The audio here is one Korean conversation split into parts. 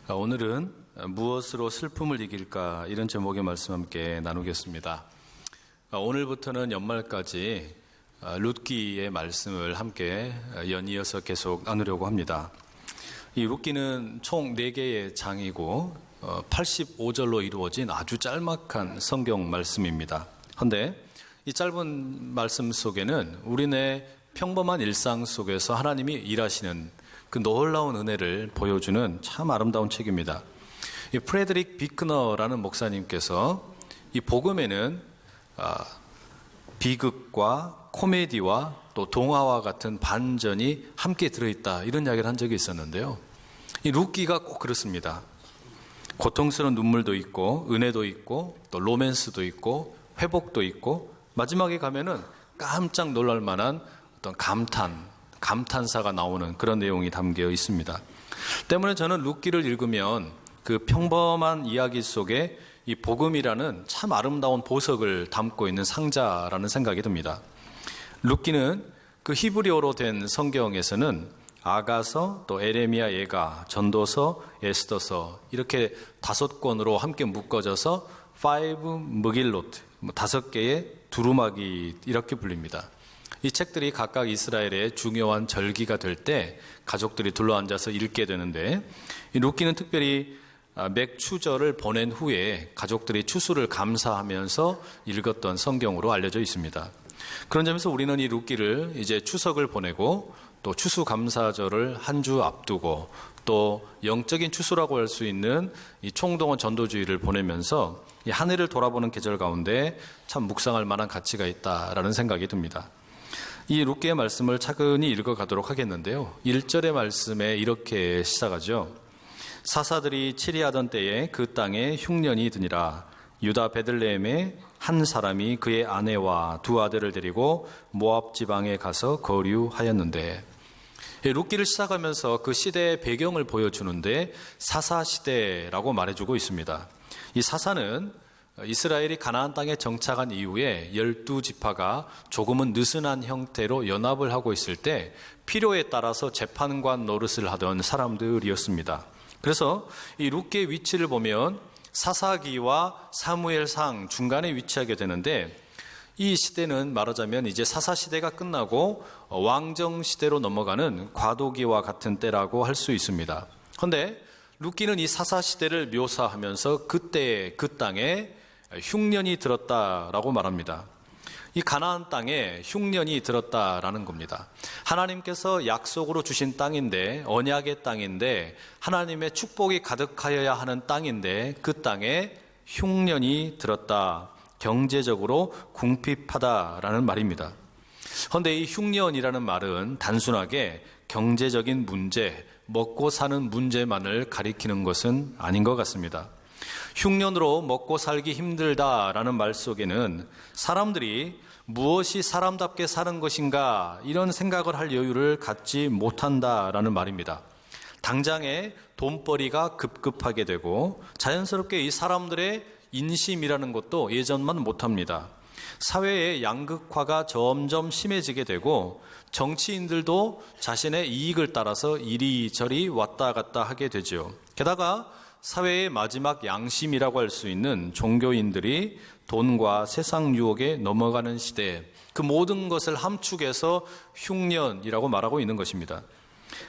오늘은 무엇으로 슬픔을 이길까 이런 제목의 말씀 함께 나누겠습니다. 오늘부터는 연말까지 룻기의 말씀을 함께 연이어서 계속 나누려고 합니다. 이 룻기는 총 4개의 장이고 85절로 이루어진 아주 짤막한 성경 말씀입니다. 그런데 이 짧은 말씀 속에는 우리네 평범한 일상 속에서 하나님이 일하시는 그 놀라운 은혜를 보여주는 참 아름다운 책입니다. 이 프레드릭 비크너라는 목사님께서 이 복음에는 비극과 코미디와 또 동화와 같은 반전이 함께 들어있다 이런 이야기를 한 적이 있었는데요. 이 룻기가 꼭 그렇습니다. 고통스러운 눈물도 있고 은혜도 있고 또 로맨스도 있고 회복도 있고 마지막에 가면은 깜짝 놀랄 만한 어떤 감탄사가 나오는 그런 내용이 담겨 있습니다. 때문에 저는 룻기를 읽으면 그 평범한 이야기 속에 이 복음이라는 참 아름다운 보석을 담고 있는 상자라는 생각이 듭니다. 룻기는 그 히브리어로 된 성경에서는 아가서, 또 에레미야 예가, 전도서, 에스더서 이렇게 5권으로 함께 묶어져서 5 머길로트, 5개의 두루마기 이렇게 불립니다. 이 책들이 각각 이스라엘의 중요한 절기가 될 때 가족들이 둘러앉아서 읽게 되는데 이 룻기는 특별히 맥추절을 보낸 후에 가족들이 추수를 감사하면서 읽었던 성경으로 알려져 있습니다. 그런 점에서 우리는 이 룻기를 이제 추석을 보내고 또 추수감사절을 한 주 앞두고 또 영적인 추수라고 할 수 있는 이 총동원 전도주의를 보내면서 이 한 해를 돌아보는 계절 가운데 참 묵상할 만한 가치가 있다라는 생각이 듭니다. 이 룻기의 말씀을 차근히 읽어가도록 하겠는데요. 1절의 말씀에 이렇게 시작하죠. 사사들이 치리하던 때에 그 땅에 흉년이 드니라. 유다 베들레헴에 한 사람이 그의 아내와 2 아들을 데리고 모압 지방에 가서 거류하였는데, 룻기를 시작하면서 그 시대의 배경을 보여주는데 사사시대라고 말해주고 있습니다. 이 사사는 이스라엘이 가나안 땅에 정착한 이후에 12지파가 조금은 느슨한 형태로 연합을 하고 있을 때 필요에 따라서 재판관 노릇을 하던 사람들이었습니다. 그래서 이 룻기의 위치를 보면 사사기와 사무엘상 중간에 위치하게 되는데, 이 시대는 말하자면 이제 사사시대가 끝나고 왕정시대로 넘어가는 과도기와 같은 때라고 할 수 있습니다. 그런데 룻기는 이 사사시대를 묘사하면서 그때 그 땅에 흉년이 들었다라고 말합니다. 이 가나안 땅에 흉년이 들었다라는 겁니다. 하나님께서 약속으로 주신 땅인데, 언약의 땅인데, 하나님의 축복이 가득하여야 하는 땅인데 그 땅에 흉년이 들었다. 경제적으로 궁핍하다라는 말입니다. 그런데 이 흉년이라는 말은 단순하게 경제적인 문제, 먹고 사는 문제만을 가리키는 것은 아닌 것 같습니다. 흉년으로 먹고 살기 힘들다라는 말 속에는 사람들이 무엇이 사람답게 사는 것인가 이런 생각을 할 여유를 갖지 못한다라는 말입니다. 당장에 돈벌이가 급급하게 되고 자연스럽게 이 사람들의 인심이라는 것도 예전만 못합니다. 사회의 양극화가 점점 심해지게 되고 정치인들도 자신의 이익을 따라서 이리저리 왔다 갔다 하게 되죠. 게다가 사회의 마지막 양심이라고 할 수 있는 종교인들이 돈과 세상 유혹에 넘어가는 시대, 그 모든 것을 함축해서 흉년이라고 말하고 있는 것입니다.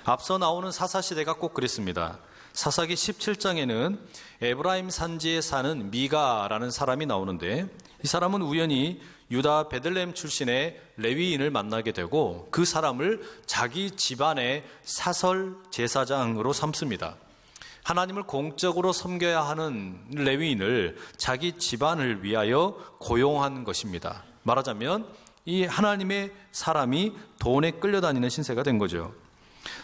앞서 나오는 사사시대가 꼭 그랬습니다. 사사기 17장에는 에브라임 산지에 사는 미가라는 사람이 나오는데, 이 사람은 우연히 유다 베들레헴 출신의 레위인을 만나게 되고 그 사람을 자기 집안의 사설 제사장으로 삼습니다. 하나님을 공적으로 섬겨야 하는 레위인을 자기 집안을 위하여 고용한 것입니다. 말하자면 이 하나님의 사람이 돈에 끌려다니는 신세가 된 거죠.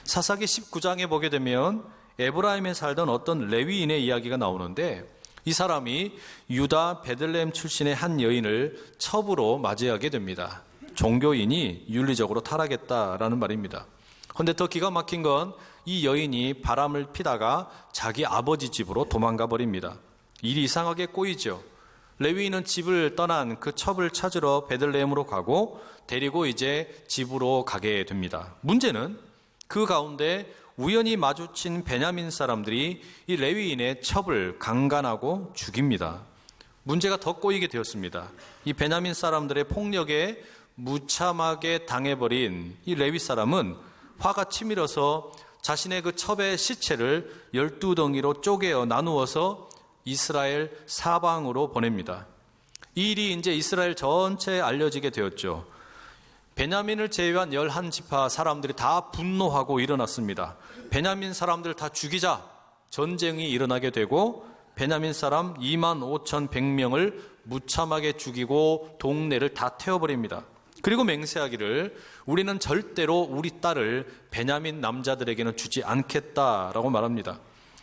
사사기 19장에 보게 되면 에브라임에 살던 어떤 레위인의 이야기가 나오는데, 이 사람이 유다 베들레헴 출신의 한 여인을 첩으로 맞이하게 됩니다. 종교인이 윤리적으로 타락했다라는 말입니다. 그런데 더 기가 막힌 건 이 여인이 바람을 피다가 자기 아버지 집으로 도망가 버립니다. 일이 이상하게 꼬이죠. 레위인은 집을 떠난 그 첩을 찾으러 베들레헴으로 가고 데리고 이제 집으로 가게 됩니다. 문제는 그 가운데 우연히 마주친 베냐민 사람들이 이 레위인의 첩을 강간하고 죽입니다. 문제가 더 꼬이게 되었습니다. 이 베냐민 사람들의 폭력에 무참하게 당해버린 이 레위 사람은 화가 치밀어서 자신의 그 첩의 시체를 12덩이로 쪼개어 나누어서 이스라엘 사방으로 보냅니다. 이 일이 이제 이스라엘 전체에 알려지게 되었죠. 베냐민을 제외한 11지파 사람들이 다 분노하고 일어났습니다. 베냐민 사람들 다 죽이자. 전쟁이 일어나게 되고 베냐민 사람 25,100명을 무참하게 죽이고 동네를 다 태워버립니다. 그리고 맹세하기를 우리는 절대로 우리 딸을 베냐민 남자들에게는 주지 않겠다라고 말합니다.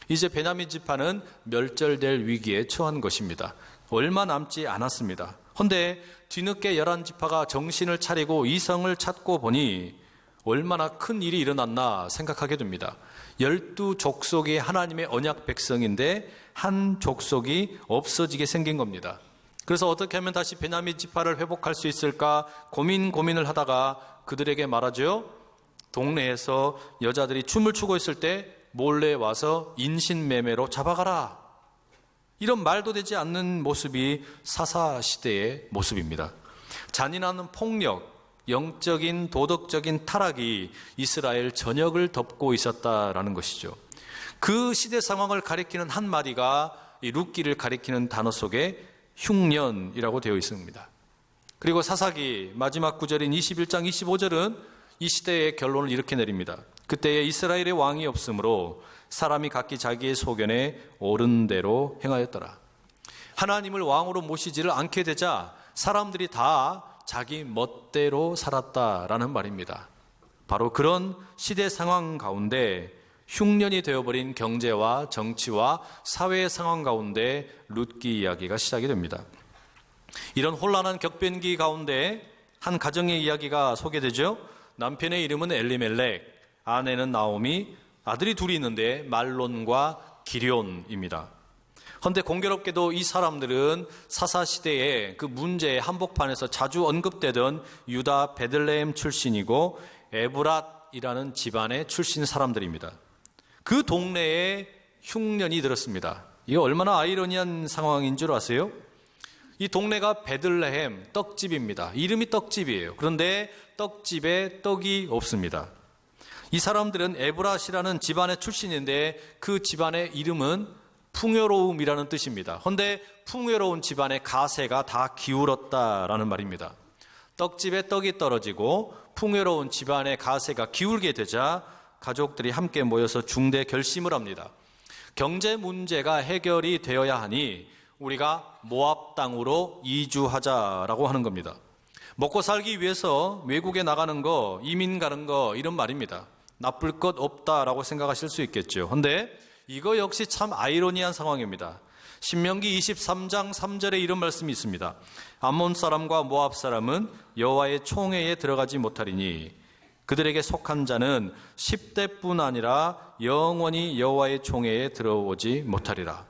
이제 베냐민 지파는 멸절될 위기에 처한 것입니다. 얼마 남지 않았습니다. 그런데 뒤늦게 11지파가 정신을 차리고 이성을 찾고 보니 얼마나 큰 일이 일어났나 생각하게 됩니다. 12족속이 하나님의 언약 백성인데 한 족속이 없어지게 생긴 겁니다. 그래서 어떻게 하면 다시 베냐민 지파를 회복할 수 있을까 고민을 하다가 그들에게 말하죠. 동네에서 여자들이 춤을 추고 있을 때 몰래 와서 인신매매로 잡아가라. 이런 말도 되지 않는 모습이 사사시대의 모습입니다. 잔인한 폭력, 영적인 도덕적인 타락이 이스라엘 전역을 덮고 있었다라는 것이죠. 그 시대 상황을 가리키는 한마디가 이 룻기를 가리키는 단어 속에 흉년이라고 되어 있습니다. 그리고 사사기 마지막 구절인 21장 25절은 이 시대의 결론을 이렇게 내립니다. 그때에 이스라엘의 왕이 없으므로 사람이 각기 자기의 소견에 옳은 대로 행하였더라. 하나님을 왕으로 모시지를 않게 되자 사람들이 다 자기 멋대로 살았다라는 말입니다. 바로 그런 시대 상황 가운데 흉년이 되어버린 경제와 정치와 사회의 상황 가운데 룻기 이야기가 시작이 됩니다. 이런 혼란한 격변기 가운데 한 가정의 이야기가 소개되죠. 남편의 이름은 엘리멜렉, 아내는 나오미, 아들이 둘이 있는데 말론과 기럨입니다. 그런데 공교롭게도 이 사람들은 사사시대의 그 문제의 한복판에서 자주 언급되던 유다 베들레헴 출신이고 에브랏이라는 집안의 출신 사람들입니다. 그 동네에 흉년이 들었습니다. 이게 얼마나 아이러니한 상황인 줄 아세요? 이 동네가 베들레헴 떡집입니다. 이름이 떡집이에요. 그런데 떡집에 떡이 없습니다. 이 사람들은 에브랏이라는 집안의 출신인데 그 집안의 이름은 풍요로움이라는 뜻입니다. 그런데 풍요로운 집안의 가세가 다 기울었다라는 말입니다. 떡집에 떡이 떨어지고 풍요로운 집안의 가세가 기울게 되자 가족들이 함께 모여서 중대 결심을 합니다. 경제 문제가 해결이 되어야 하니 우리가 모압 땅으로 이주하자라고 하는 겁니다. 먹고 살기 위해서 외국에 나가는 거, 이민 가는 거 이런 말입니다. 나쁠 것 없다라고 생각하실 수 있겠죠. 그런데 이거 역시 참 아이러니한 상황입니다. 신명기 23장 3절에 이런 말씀이 있습니다. 암몬 사람과 모압 사람은 여호와의 총회에 들어가지 못하리니 그들에게 속한 자는 10대뿐 아니라 영원히 여호와의 총회에 들어오지 못하리라.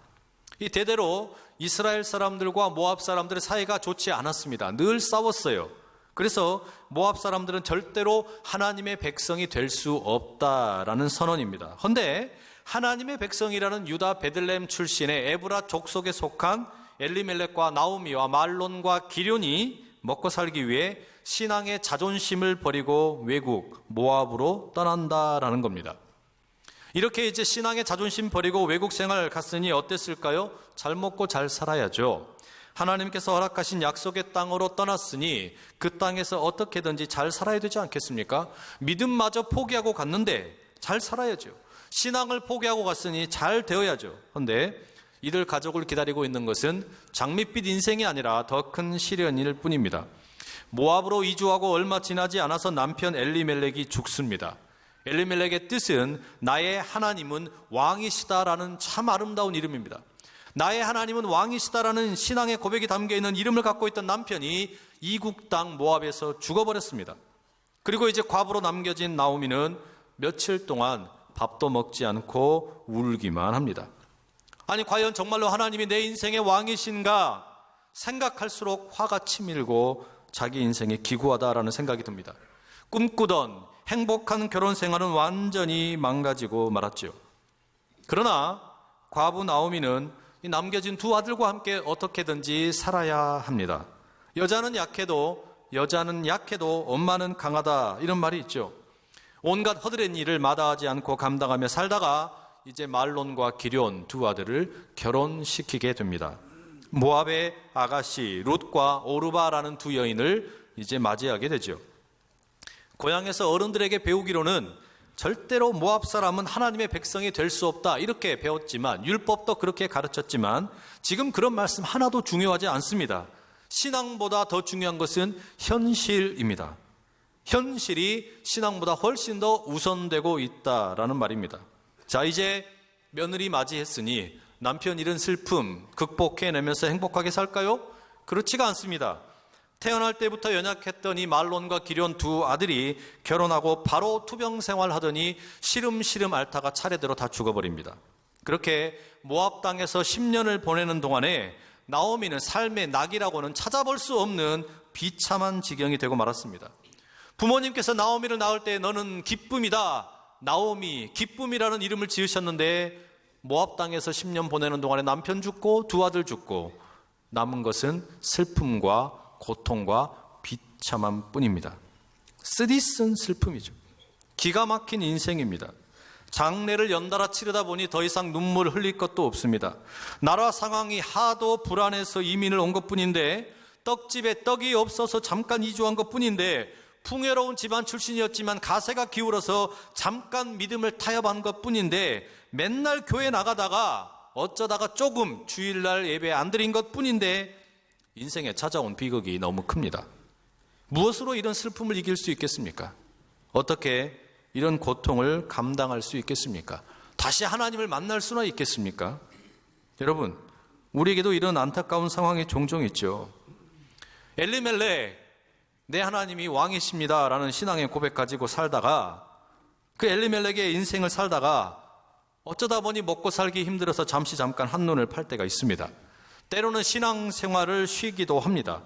이 대대로 이스라엘 사람들과 모압 사람들의 사이가 좋지 않았습니다. 늘 싸웠어요. 그래서 모압 사람들은 절대로 하나님의 백성이 될 수 없다라는 선언입니다. 그런데 하나님의 백성이라는 유다 베들레헴 출신의 에브라 족속에 속한 엘리멜렉과 나오미와 말론과 기럨이 먹고 살기 위해 신앙의 자존심을 버리고 외국 모압으로 떠난다라는 겁니다. 이렇게 이제 신앙의 자존심 버리고 외국 생활 갔으니 어땠을까요? 잘 먹고 잘 살아야죠. 하나님께서 허락하신 약속의 땅으로 떠났으니 그 땅에서 어떻게든지 잘 살아야 되지 않겠습니까? 믿음마저 포기하고 갔는데 잘 살아야죠. 신앙을 포기하고 갔으니 잘 되어야죠. 그런데 이들 가족을 기다리고 있는 것은 장밋빛 인생이 아니라 더 큰 시련일 뿐입니다. 모압으로 이주하고 얼마 지나지 않아서 남편 엘리멜렉이 죽습니다. 엘리멜렉의 뜻은 나의 하나님은 왕이시다라는 참 아름다운 이름입니다. 나의 하나님은 왕이시다라는 신앙의 고백이 담겨있는 이름을 갖고 있던 남편이 이국 땅 모압에서 죽어버렸습니다. 그리고 이제 과부로 남겨진 나오미는 며칠 동안 밥도 먹지 않고 울기만 합니다. 아니 과연 정말로 하나님이 내 인생의 왕이신가 생각할수록 화가 치밀고 자기 인생이 기구하다라는 생각이 듭니다. 꿈꾸던 행복한 결혼 생활은 완전히 망가지고 말았죠. 그러나 과부 나오미는 이 남겨진 두 아들과 함께 어떻게든지 살아야 합니다. 여자는 약해도 엄마는 강하다, 이런 말이 있죠. 온갖 허드렛 일을 마다하지 않고 감당하며 살다가 이제 말론과 기럨 두 아들을 결혼시키게 됩니다. 모압의 아가씨 룻과 오르바라는 두 여인을 이제 맞이하게 되죠. 고향에서 어른들에게 배우기로는 절대로 모압 사람은 하나님의 백성이 될 수 없다, 이렇게 배웠지만, 율법도 그렇게 가르쳤지만 지금 그런 말씀 하나도 중요하지 않습니다. 신앙보다 더 중요한 것은 현실입니다. 현실이 신앙보다 훨씬 더 우선되고 있다라는 말입니다. 자, 이제 며느리 맞이했으니 남편 잃은 슬픔 극복해내면서 행복하게 살까요? 그렇지가 않습니다. 태어날 때부터 연약했던 이 말론과 기럨 두 아들이 결혼하고 바로 투병 생활하더니 시름시름 앓다가 차례대로 다 죽어버립니다. 그렇게 모압 땅에서 10년을 보내는 동안에 나오미는 삶의 낙이라고는 찾아볼 수 없는 비참한 지경이 되고 말았습니다. 부모님께서 나오미를 낳을 때 너는 기쁨이다, 나오미, 기쁨이라는 이름을 지으셨는데 모압 땅에서 10년 보내는 동안에 남편 죽고 두 아들 죽고 남은 것은 슬픔과 고통과 비참함 뿐입니다. 쓰디쓴 슬픔이죠. 기가 막힌 인생입니다. 장례를 연달아 치르다 보니 더 이상 눈물 흘릴 것도 없습니다. 나라 상황이 하도 불안해서 이민을 온 것뿐인데, 떡집에 떡이 없어서 잠깐 이주한 것뿐인데, 풍요로운 집안 출신이었지만 가세가 기울어서 잠깐 믿음을 타협한 것뿐인데, 맨날 교회 나가다가 어쩌다가 조금 주일날 예배 안 드린 것뿐인데 인생에 찾아온 비극이 너무 큽니다. 무엇으로 이런 슬픔을 이길 수 있겠습니까? 어떻게 이런 고통을 감당할 수 있겠습니까? 다시 하나님을 만날 수나 있겠습니까? 여러분, 우리에게도 이런 안타까운 상황이 종종 있죠. 엘리멜렉, 내 하나님이 왕이십니다 라는 신앙의 고백 가지고 살다가, 그 엘리멜렉의 인생을 살다가 어쩌다 보니 먹고 살기 힘들어서 잠깐 한눈을 팔 때가 있습니다. 때로는 신앙생활을 쉬기도 합니다.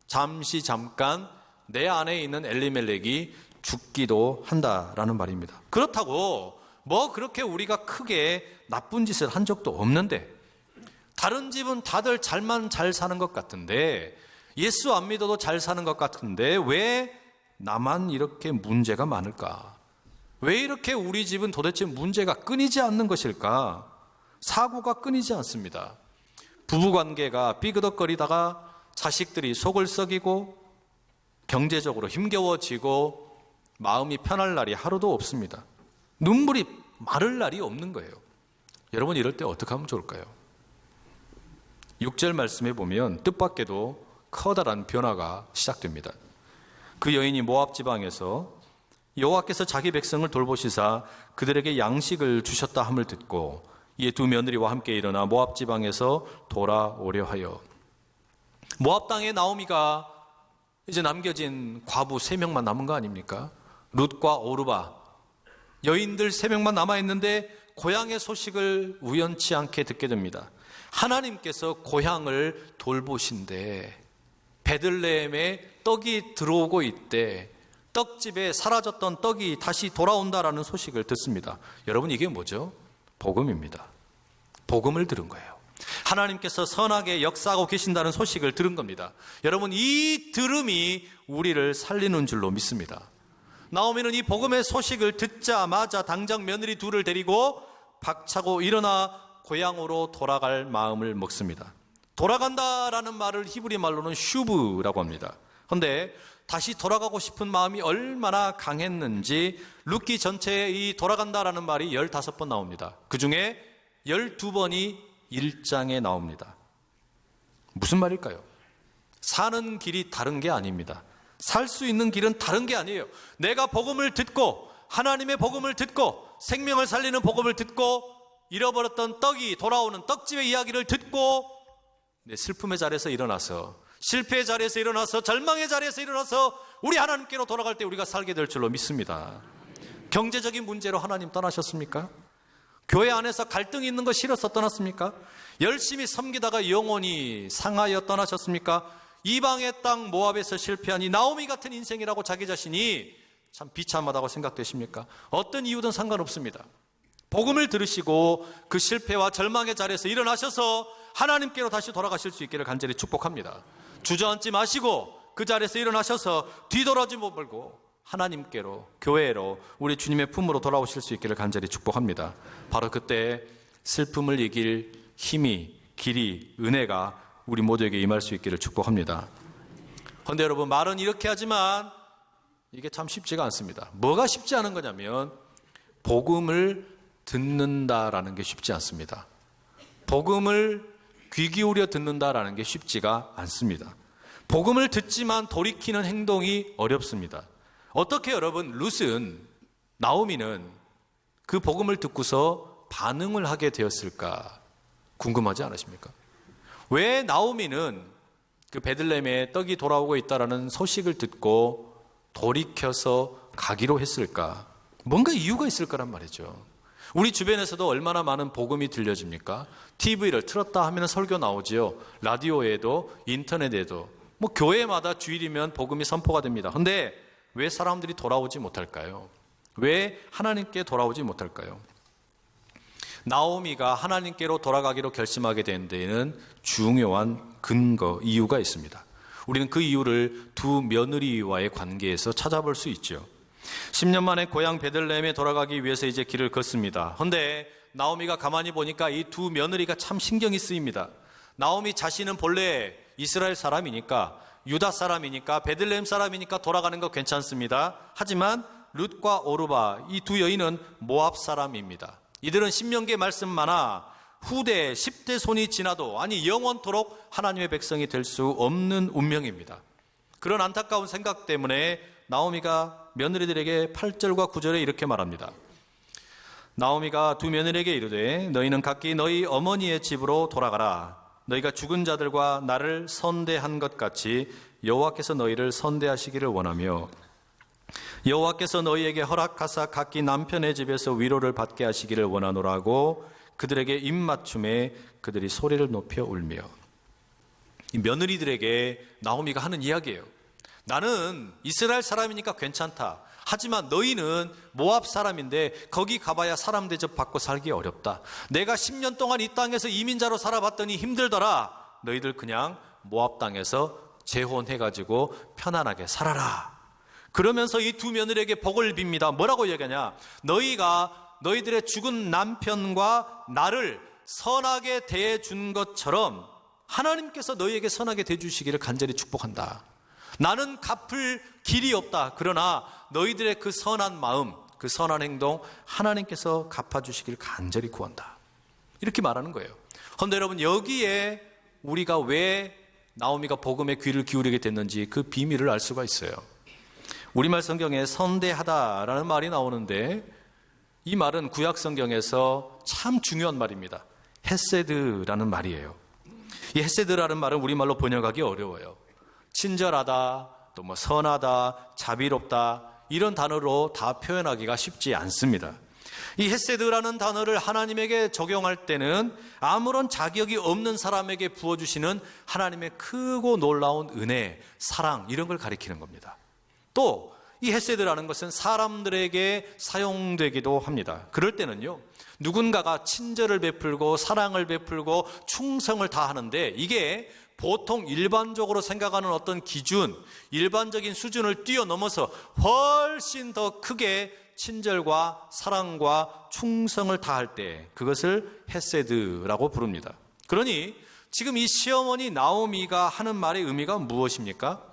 잠깐 내 안에 있는 엘리멜렉이 죽기도 한다라는 말입니다. 그렇다고 뭐 그렇게 우리가 크게 나쁜 짓을 한 적도 없는데, 다른 집은 다들 잘만 잘 사는 것 같은데, 예수 안 믿어도 잘 사는 것 같은데 왜 나만 이렇게 문제가 많을까? 왜 이렇게 우리 집은 도대체 문제가 끊이지 않는 것일까? 사고가 끊이지 않습니다. 부부관계가 삐그덕거리다가 자식들이 속을 썩이고 경제적으로 힘겨워지고 마음이 편할 날이 하루도 없습니다. 눈물이 마를 날이 없는 거예요. 여러분, 이럴 때 어떻게 하면 좋을까요? 6절 말씀에 보면 뜻밖에도 커다란 변화가 시작됩니다. 그 여인이 모압 지방에서 여호와께서 자기 백성을 돌보시사 그들에게 양식을 주셨다 함을 듣고 이에 두 며느리와 함께 일어나 모압 지방에서 돌아오려 하여. 모압 땅에 나오미가 이제 남겨진 과부 3명만 남은 거 아닙니까? 룻과 오르바, 여인들 3명만 남아있는데 고향의 소식을 우연치 않게 듣게 됩니다. 하나님께서 고향을 돌보신대. 베들레헴에 떡이 들어오고 있대. 떡집에 사라졌던 떡이 다시 돌아온다라는 소식을 듣습니다. 여러분, 이게 뭐죠? 복음입니다. 복음을 들은 거예요. 하나님께서 선하게 역사하고 계신다는 소식을 들은 겁니다. 여러분, 이 들음이 우리를 살리는 줄로 믿습니다. 나오미는 이 복음의 소식을 듣자마자 당장 며느리 둘을 데리고 박차고 일어나 고향으로 돌아갈 마음을 먹습니다. 돌아간다라는 말을 히브리 말로는 슈브라고 합니다. 그런데 다시 돌아가고 싶은 마음이 얼마나 강했는지 룻기 전체에 이 돌아간다라는 말이 15번 나옵니다. 그 중에 12번이 1장에 나옵니다. 무슨 말일까요? 사는 길이 다른 게 아닙니다. 살 수 있는 길은 다른 게 아니에요. 내가 복음을 듣고, 하나님의 복음을 듣고, 생명을 살리는 복음을 듣고, 잃어버렸던 떡이 돌아오는 떡집의 이야기를 듣고, 내 슬픔의 자리에서 일어나서, 실패의 자리에서 일어나서, 절망의 자리에서 일어나서 우리 하나님께로 돌아갈 때 우리가 살게 될 줄로 믿습니다. 경제적인 문제로 하나님 떠나셨습니까? 교회 안에서 갈등이 있는 거 싫어서 떠났습니까? 열심히 섬기다가 영혼이 상하여 떠나셨습니까? 이방의 땅 모압에서 실패한 이 나오미 같은 인생이라고 자기 자신이 참 비참하다고 생각되십니까? 어떤 이유든 상관없습니다. 복음을 들으시고 그 실패와 절망의 자리에서 일어나셔서 하나님께로 다시 돌아가실 수 있기를 간절히 축복합니다. 주저앉지 마시고 그 자리에서 일어나셔서 뒤돌아지 말고 하나님께로, 교회로, 우리 주님의 품으로 돌아오실 수 있기를 간절히 축복합니다. 바로 그때 슬픔을 이길 힘이, 길이, 은혜가 우리 모두에게 임할 수 있기를 축복합니다. 그런데 여러분, 말은 이렇게 하지만 이게 참 쉽지가 않습니다. 뭐가 쉽지 않은 거냐면 복음을 듣는다라는 게 쉽지 않습니다. 복음을 귀 기울여 듣는다라는 게 쉽지가 않습니다. 복음을 듣지만 돌이키는 행동이 어렵습니다. 어떻게 여러분, 룻은, 나오미는 그 복음을 듣고서 반응을 하게 되었을까 궁금하지 않으십니까? 왜 나오미는 그 베들레헴에 떡이 돌아오고 있다라는 소식을 듣고 돌이켜서 가기로 했을까? 뭔가 이유가 있을 거란 말이죠. 우리 주변에서도 얼마나 많은 복음이 들려집니까? TV를 틀었다 하면 설교 나오지요. 라디오에도, 인터넷에도, 교회마다 주일이면 복음이 선포가 됩니다. 그런데 왜 사람들이 돌아오지 못할까요? 왜 하나님께 돌아오지 못할까요? 나오미가 하나님께로 돌아가기로 결심하게 된 데에는 중요한 근거, 이유가 있습니다. 우리는 그 이유를 두 며느리와의 관계에서 찾아볼 수 있죠. 10년 만에 고향 베들레헴에 돌아가기 위해서 이제 길을 걷습니다. 그런데 나오미가 가만히 보니까 이 두 며느리가 참 신경이 쓰입니다. 나오미 자신은 본래 이스라엘 사람이니까, 유다 사람이니까, 베들레헴 사람이니까 돌아가는 거 괜찮습니다. 하지만 룻과 오르바, 이 두 여인은 모압 사람입니다. 이들은 신명기의 말씀만아 후대 10대 손이 지나도, 아니 영원토록 하나님의 백성이 될 수 없는 운명입니다. 그런 안타까운 생각 때문에 나오미가 며느리들에게 8절과 9절에 이렇게 말합니다. 나오미가 두 며느리에게 이르되 너희는 각기 너희 어머니의 집으로 돌아가라. 너희가 죽은 자들과 나를 선대한 것 같이 여호와께서 너희를 선대하시기를 원하며 여호와께서 너희에게 허락하사 각기 남편의 집에서 위로를 받게 하시기를 원하노라고 그들에게 입맞춤에 그들이 소리를 높여 울며. 이 며느리들에게 나오미가 하는 이야기예요. 나는 이스라엘 사람이니까 괜찮다. 하지만 너희는 모압 사람인데 거기 가봐야 사람 대접 받고 살기 어렵다. 내가 10년 동안 이 땅에서 이민자로 살아봤더니 힘들더라. 너희들 그냥 모압 땅에서 재혼해가지고 편안하게 살아라. 그러면서 이 두 며느리에게 복을 빕니다. 뭐라고 얘기하냐? 너희가 너희들의 죽은 남편과 나를 선하게 대해준 것처럼 하나님께서 너희에게 선하게 대해주시기를 간절히 축복한다. 나는 갚을 길이 없다. 그러나 너희들의 그 선한 마음, 그 선한 행동 하나님께서 갚아주시길 간절히 구한다. 이렇게 말하는 거예요. 그런데 여러분, 여기에 우리가 왜 나오미가 복음에 귀를 기울이게 됐는지 그 비밀을 알 수가 있어요. 우리말 성경에 선대하다라는 말이 나오는데 이 말은 구약 성경에서 참 중요한 말입니다. 헤세드라는 말이에요. 이 헤세드라는 말은 우리말로 번역하기 어려워요. 친절하다, 또 선하다, 자비롭다, 이런 단어로 다 표현하기가 쉽지 않습니다. 이 헤세드라는 단어를 하나님에게 적용할 때는 아무런 자격이 없는 사람에게 부어주시는 하나님의 크고 놀라운 은혜, 사랑, 이런 걸 가리키는 겁니다. 또 이 헤세드라는 것은 사람들에게 사용되기도 합니다. 그럴 때는요, 누군가가 친절을 베풀고 사랑을 베풀고 충성을 다하는데 이게 보통 일반적으로 생각하는 어떤 기준, 일반적인 수준을 뛰어넘어서 훨씬 더 크게 친절과 사랑과 충성을 다할 때 그것을 헤세드라고 부릅니다. 그러니 지금 이 시어머니 나오미가 하는 말의 의미가 무엇입니까?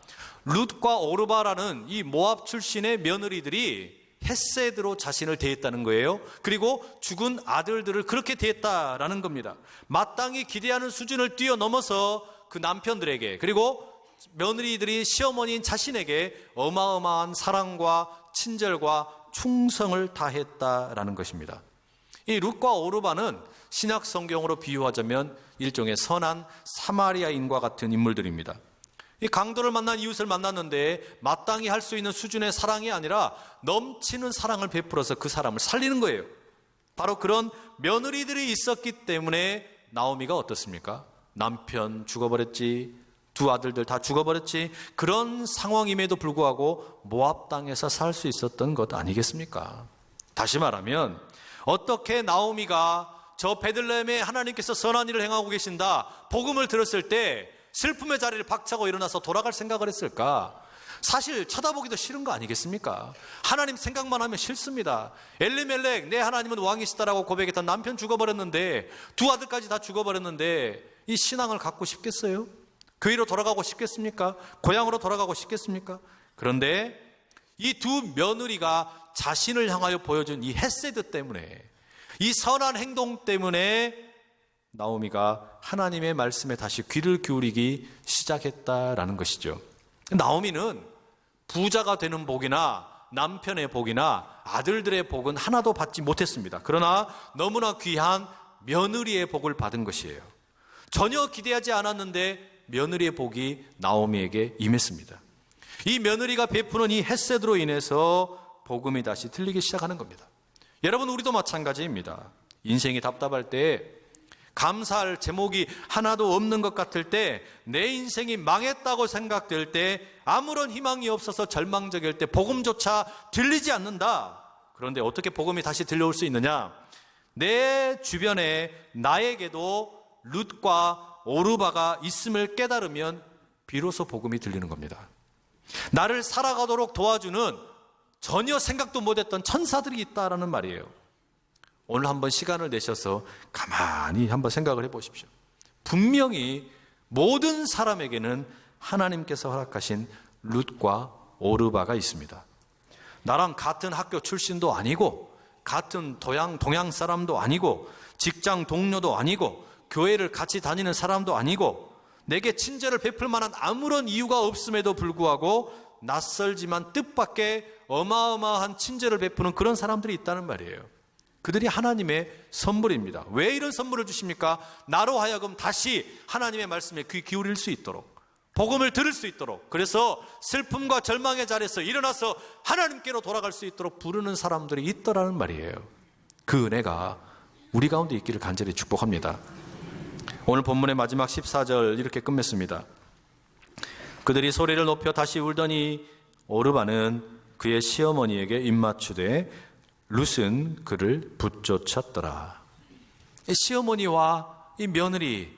룻과 오르바라는 이 모압 출신의 며느리들이 헤세드로 자신을 대했다는 거예요. 그리고 죽은 아들들을 그렇게 대했다라는 겁니다. 마땅히 기대하는 수준을 뛰어넘어서 그 남편들에게, 그리고 며느리들이 시어머니인 자신에게 어마어마한 사랑과 친절과 충성을 다했다라는 것입니다. 이 룻과 오르바는 신약 성경으로 비유하자면 일종의 선한 사마리아인과 같은 인물들입니다. 이 강도를 만난 이웃을 만났는데 마땅히 할 수 있는 수준의 사랑이 아니라 넘치는 사랑을 베풀어서 그 사람을 살리는 거예요. 바로 그런 며느리들이 있었기 때문에 나오미가 어떻습니까? 남편 죽어버렸지, 두 아들들 다 죽어버렸지. 그런 상황임에도 불구하고 모압 땅에서 살 수 있었던 것 아니겠습니까? 다시 말하면 어떻게 나오미가 저 베들레헴에 하나님께서 선한 일을 행하고 계신다 복음을 들었을 때 슬픔의 자리를 박차고 일어나서 돌아갈 생각을 했을까? 사실 쳐다보기도 싫은 거 아니겠습니까? 하나님 생각만 하면 싫습니다. 엘리멜렉 내 하나님은 왕이시다라고 고백했던 남편 죽어버렸는데 두 아들까지 다 죽어버렸는데 이 신앙을 갖고 싶겠어요? 교회로 돌아가고 싶겠습니까? 고향으로 돌아가고 싶겠습니까? 그런데 이 두 며느리가 자신을 향하여 보여준 이 헤세드 때문에, 이 선한 행동 때문에 나오미가 하나님의 말씀에 다시 귀를 기울이기 시작했다라는 것이죠. 나오미는 부자가 되는 복이나 남편의 복이나 아들들의 복은 하나도 받지 못했습니다. 그러나 너무나 귀한 며느리의 복을 받은 것이에요. 전혀 기대하지 않았는데 며느리의 복이 나오미에게 임했습니다. 이 며느리가 베푸는 이 헤세드로 인해서 복음이 다시 들리기 시작하는 겁니다. 여러분, 우리도 마찬가지입니다. 인생이 답답할 때, 감사할 제목이 하나도 없는 것 같을 때, 내 인생이 망했다고 생각될 때, 아무런 희망이 없어서 절망적일 때 복음조차 들리지 않는다. 그런데 어떻게 복음이 다시 들려올 수 있느냐? 내 주변에 나에게도 룻과 오르바가 있음을 깨달으면 비로소 복음이 들리는 겁니다. 나를 살아가도록 도와주는 전혀 생각도 못했던 천사들이 있다라는 말이에요. 오늘 한번 시간을 내셔서 가만히 한번 생각을 해보십시오. 분명히 모든 사람에게는 하나님께서 허락하신 룻과 오르바가 있습니다. 나랑 같은 학교 출신도 아니고, 같은 동양 사람도 아니고, 직장 동료도 아니고, 교회를 같이 다니는 사람도 아니고, 내게 친절을 베풀 만한 아무런 이유가 없음에도 불구하고 낯설지만 뜻밖의 어마어마한 친절을 베푸는 그런 사람들이 있다는 말이에요. 그들이 하나님의 선물입니다. 왜 이런 선물을 주십니까? 나로 하여금 다시 하나님의 말씀에 귀 기울일 수 있도록, 복음을 들을 수 있도록, 그래서 슬픔과 절망의 자리에서 일어나서 하나님께로 돌아갈 수 있도록 부르는 사람들이 있더라는 말이에요. 그 은혜가 우리 가운데 있기를 간절히 축복합니다. 오늘 본문의 마지막 14절 이렇게 끝맺습니다. 그들이 소리를 높여 다시 울더니 오르바는 그의 시어머니에게 입맞추되 룻은 그를 붙쫓았더라. 시어머니와 이 며느리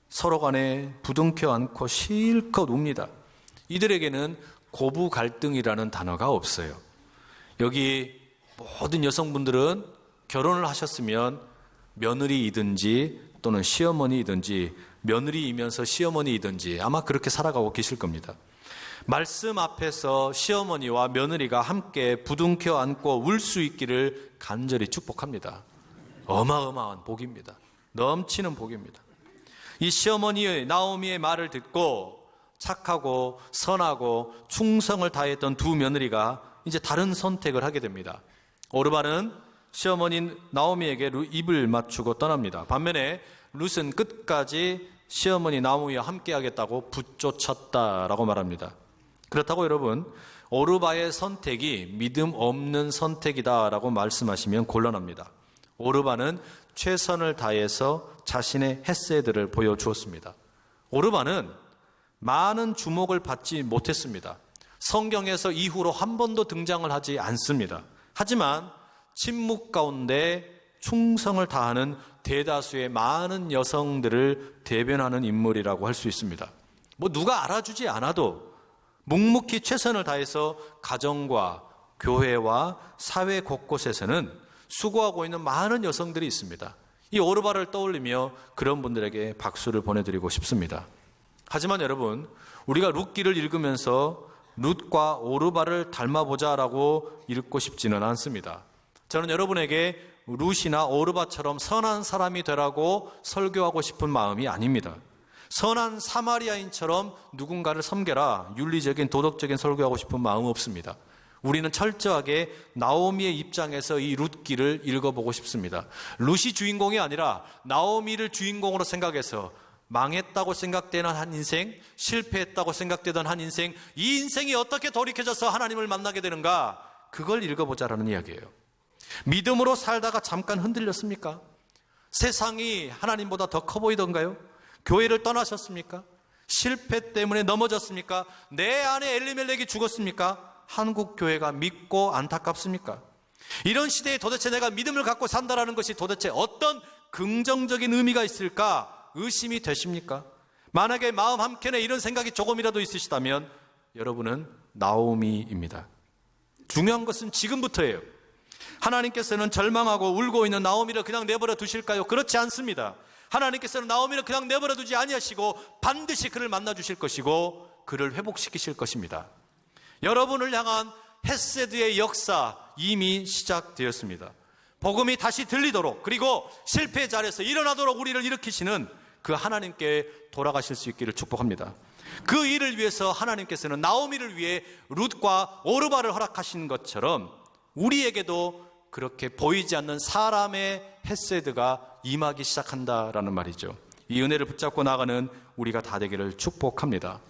서로 간에 부둥켜 안고 실컷 웁니다. 이들에게는 고부 갈등이라는 단어가 없어요. 여기 모든 여성분들은 결혼을 하셨으면 며느리이든지 또는 시어머니이든지, 며느리이면서 시어머니이든지 아마 그렇게 살아가고 계실 겁니다. 말씀 앞에서 시어머니와 며느리가 함께 부둥켜 안고 울 수 있기를 간절히 축복합니다. 어마어마한 복입니다. 넘치는 복입니다. 이 시어머니의 나오미의 말을 듣고 착하고 선하고 충성을 다했던 두 며느리가 이제 다른 선택을 하게 됩니다. 오르바는 시어머니 나오미에게 입을 맞추고 떠납니다. 반면에 룻은 끝까지 시어머니 나오미와 함께 하겠다고 붙쫓았다라고 말합니다. 그렇다고 여러분, 오르바의 선택이 믿음 없는 선택이다라고 말씀하시면 곤란합니다. 오르바는 최선을 다해서 자신의 헤세드를 보여주었습니다. 오르바는 많은 주목을 받지 못했습니다. 성경에서 이후로 한 번도 등장을 하지 않습니다. 하지만 침묵 가운데 충성을 다하는 대다수의 많은 여성들을 대변하는 인물이라고 할 수 있습니다. 누가 알아주지 않아도 묵묵히 최선을 다해서 가정과 교회와 사회 곳곳에서는 수고하고 있는 많은 여성들이 있습니다. 이 오르바를 떠올리며 그런 분들에게 박수를 보내드리고 싶습니다. 하지만 여러분, 우리가 룻기를 읽으면서 룻과 오르바를 닮아보자라고 읽고 싶지는 않습니다. 저는 여러분에게 룻이나 오르바처럼 선한 사람이 되라고 설교하고 싶은 마음이 아닙니다. 선한 사마리아인처럼 누군가를 섬겨라, 윤리적인 도덕적인 설교하고 싶은 마음은 없습니다. 우리는 철저하게 나오미의 입장에서 이 룻기를 읽어보고 싶습니다. 룻이 주인공이 아니라 나오미를 주인공으로 생각해서 망했다고 생각되는 한 인생, 실패했다고 생각되던 한 인생, 이 인생이 어떻게 돌이켜져서 하나님을 만나게 되는가, 그걸 읽어보자라는 이야기예요. 믿음으로 살다가 잠깐 흔들렸습니까? 세상이 하나님보다 더 커 보이던가요? 교회를 떠나셨습니까? 실패 때문에 넘어졌습니까? 내 아내 엘리멜렉이 죽었습니까? 한국 교회가 믿고 안타깝습니까? 이런 시대에 도대체 내가 믿음을 갖고 산다라는 것이 도대체 어떤 긍정적인 의미가 있을까 의심이 되십니까? 만약에 마음 한켠에 이런 생각이 조금이라도 있으시다면 여러분은 나오미입니다. 중요한 것은 지금부터예요. 하나님께서는 절망하고 울고 있는 나오미를 그냥 내버려 두실까요? 그렇지 않습니다. 하나님께서는 나오미를 그냥 내버려 두지 아니하시고 반드시 그를 만나 주실 것이고 그를 회복시키실 것입니다. 여러분을 향한 헤세드의 역사 이미 시작되었습니다. 복음이 다시 들리도록, 그리고 실패의 자리에서 일어나도록 우리를 일으키시는 그 하나님께 돌아가실 수 있기를 축복합니다. 그 일을 위해서 하나님께서는 나오미를 위해 룻과 오르바를 허락하신 것처럼 우리에게도 그렇게 보이지 않는 사람의 헤세드가 임하기 시작한다라는 말이죠. 이 은혜를 붙잡고 나가는 우리가 다 되기를 축복합니다.